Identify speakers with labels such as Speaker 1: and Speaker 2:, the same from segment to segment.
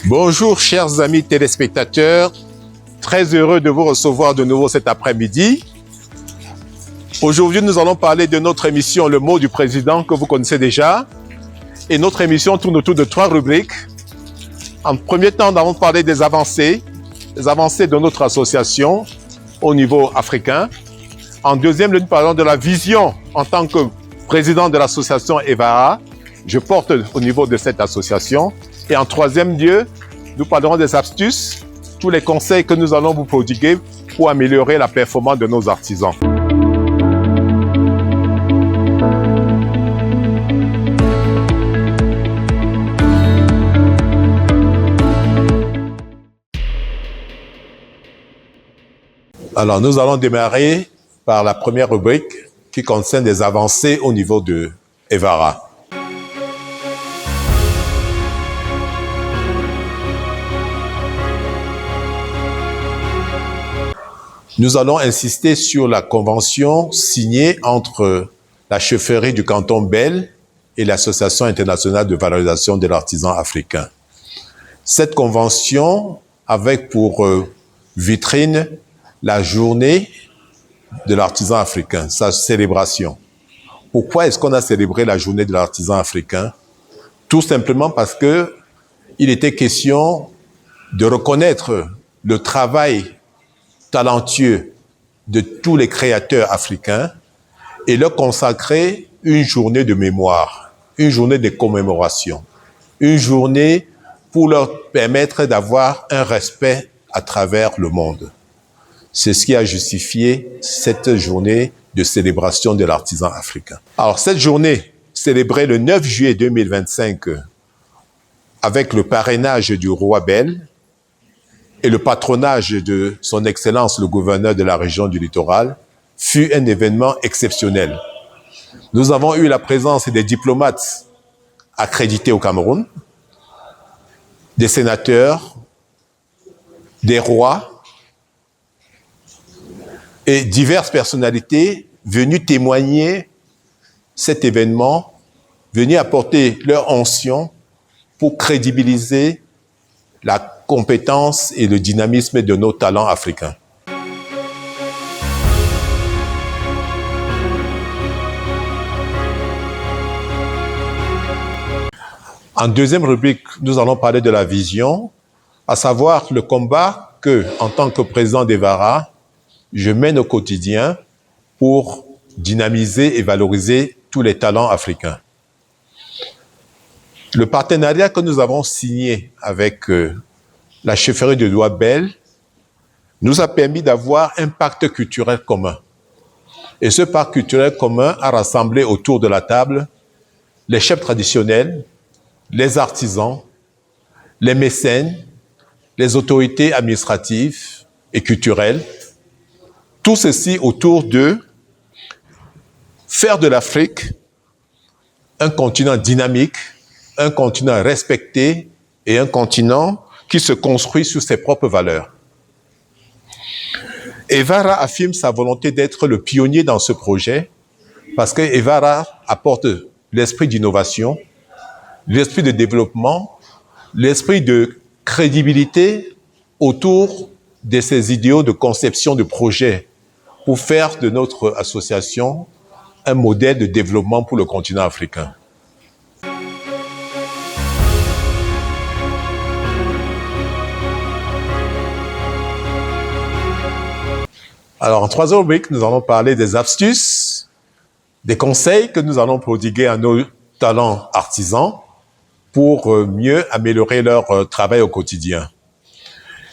Speaker 1: Bonjour chers amis téléspectateurs, très heureux de vous recevoir de nouveau cet après-midi. Aujourd'hui, nous allons parler de notre émission Le mot du président que vous connaissez déjà. Et notre émission tourne autour de 3 rubriques. En premier temps, nous allons parler des avancées de notre association au niveau africain. En deuxième lieu, nous parlons de la vision en tant que président de l'association Evara. Je porte au niveau de cette association. Et en troisième lieu, nous parlerons des astuces, tous les conseils que nous allons vous prodiguer pour améliorer la performance de nos artisans. Alors, nous allons démarrer par la première rubrique qui concerne des avancées au niveau de Evara. Nous allons insister sur la convention signée entre la chefferie du canton Bel et l'Association internationale de valorisation de l'artisan africain. Cette convention avec pour vitrine la journée de l'artisan africain, sa célébration. Pourquoi est-ce qu'on a célébré la journée de l'artisan africain? Tout simplement parce que il était question de reconnaître le travail talentueux de tous les créateurs africains et leur consacrer une journée de mémoire, une journée de commémoration, une journée pour leur permettre d'avoir un respect à travers le monde. C'est ce qui a justifié cette journée de célébration de l'artisan africain. Alors, cette journée, célébrée le 9 juillet 2025, avec le parrainage du roi Bel et le patronage de son Excellence le gouverneur de la région du Littoral, fut un événement exceptionnel. Nous avons eu la présence des diplomates accrédités au Cameroun, des sénateurs, des rois, et diverses personnalités venues témoigner cet événement, venues apporter leur onction pour crédibiliser la compétence et le dynamisme de nos talents africains. En deuxième rubrique, nous allons parler de la vision, à savoir le combat que, en tant que président d'Evara, je mène au quotidien pour dynamiser et valoriser tous les talents africains. Le partenariat que nous avons signé avec la chefferie de Doua Bel nous a permis d'avoir un pacte culturel commun. Et ce pacte culturel commun a rassemblé autour de la table les chefs traditionnels, les artisans, les mécènes, les autorités administratives et culturelles, tout ceci autour de faire de l'Afrique un continent dynamique, un continent respecté et un continent qui se construit sur ses propres valeurs. Evara affirme sa volonté d'être le pionnier dans ce projet parce que Evara apporte l'esprit d'innovation, l'esprit de développement, l'esprit de crédibilité autour de ces idéaux de conception de projet pour faire de notre association un modèle de développement pour le continent africain. Alors, en troisième rubrique, nous allons parler des astuces, des conseils que nous allons prodiguer à nos talents artisans pour mieux améliorer leur travail au quotidien.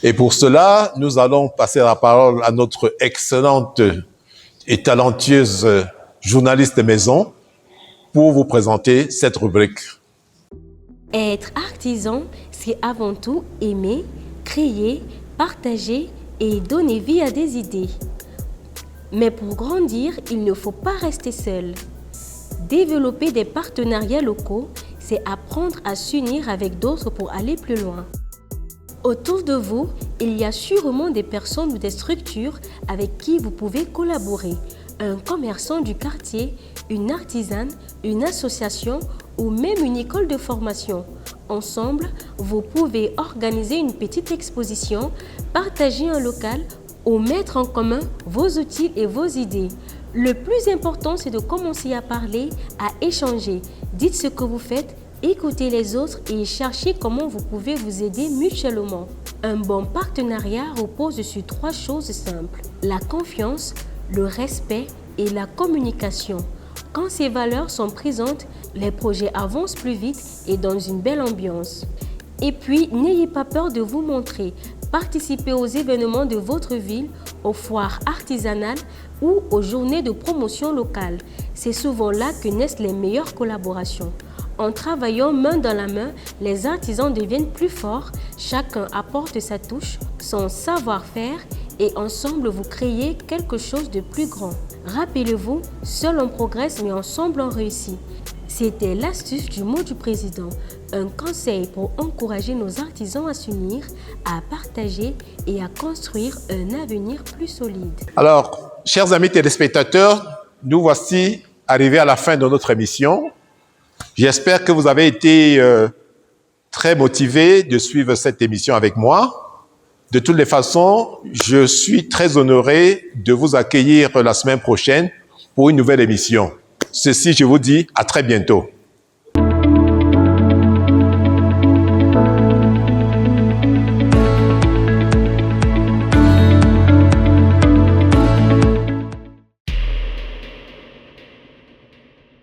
Speaker 1: Et pour cela, nous allons passer la parole à notre excellente et talentueuse journaliste de maison pour vous présenter cette rubrique.
Speaker 2: Être artisan, c'est avant tout aimer, créer, partager et donner vie à des idées. Mais pour grandir, il ne faut pas rester seul. Développer des partenariats locaux, c'est apprendre à s'unir avec d'autres pour aller plus loin. Autour de vous, il y a sûrement des personnes ou des structures avec qui vous pouvez collaborer. Un commerçant du quartier, une artisane, une association ou même une école de formation. Ensemble, vous pouvez organiser une petite exposition, partager un local ou mettre en commun vos outils et vos idées. Le plus important, c'est de commencer à parler, à échanger. Dites ce que vous faites, écoutez les autres et cherchez comment vous pouvez vous aider mutuellement. Un bon partenariat repose sur 3 choses simples: la confiance, le respect et la communication. Quand ces valeurs sont présentes, les projets avancent plus vite et dans une belle ambiance. Et puis, n'ayez pas peur de vous montrer. Participez aux événements de votre ville, aux foires artisanales ou aux journées de promotion locale. C'est souvent là que naissent les meilleures collaborations. En travaillant main dans la main, les artisans deviennent plus forts, chacun apporte sa touche, son savoir-faire et ensemble vous créez quelque chose de plus grand. Rappelez-vous, seul on progresse mais ensemble on réussit. C'était l'astuce du mot du président, un conseil pour encourager nos artisans à s'unir, à partager et à construire un avenir plus solide.
Speaker 1: Alors, chers amis téléspectateurs, nous voici arrivés à la fin de notre émission. J'espère que vous avez été très motivés de suivre cette émission avec moi. De toutes les façons, je suis très honoré de vous accueillir la semaine prochaine pour une nouvelle émission. Ceci, je vous dis à très bientôt.